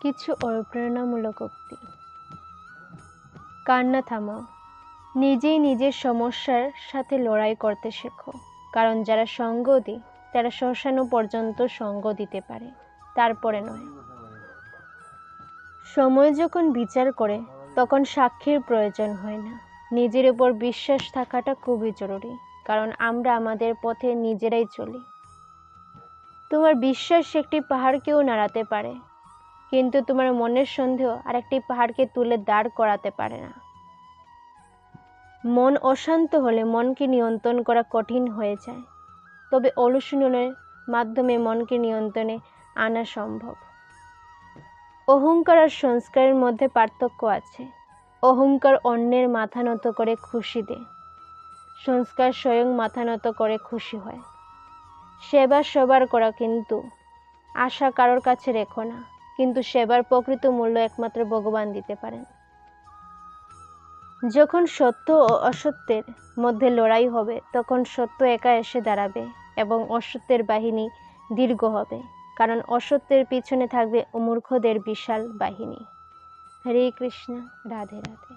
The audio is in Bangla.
কিছু অনুপ্রেরণামূলক উক্তি। কান্না থামাও, নিজেই নিজের সমস্যার সাথে লড়াই করতে শেখো, কারণ যারা সঙ্গ দেয় তারা শ্মশানও পর্যন্ত সঙ্গ দিতে পারে, তারপরে নয়। সময় যখন বিচার করে তখন সাক্ষীর প্রয়োজন হয় না। নিজের উপর বিশ্বাস থাকাটা খুবই জরুরি, কারণ আমরা আমাদের পথে নিজেরাই চলি। তোমার বিশ্বাস একটি পাহাড়কেও নাড়াতে পারে, কিন্তু তোমার মনের সন্দেহ আরেকটি পাহাড়কে তুলে দাঁড় করাতে পারে না। মন অশান্ত হলে মনকে নিয়ন্ত্রণ করা কঠিন হয়ে যায়, তবে অনুশীলনের মাধ্যমে মনকে নিয়ন্ত্রণে আনা সম্ভব। অহংকার আর সংস্কারের মধ্যে পার্থক্য আছে। অহংকার অন্যের মাথা নত করে খুশি দেয়, সংস্কার স্বয়ং মাথা নত করে খুশি হয়। সেবা সবার করা, কিন্তু আশা কারোর কাছে রেখো না, কিন্তু সেবার প্রকৃত মূল্য একমাত্র ভগবান দিতে পারেন। যখন সত্য ও অসত্যের মধ্যে লড়াই হবে তখন সত্য একা এসে দাঁড়াবে এবং অসত্যের বাহিনী দীর্ঘ হবে, কারণ অসত্যের পিছনে থাকবে মূর্খদের বিশাল বাহিনী। হরে কৃষ্ণ, রাধে রাধে।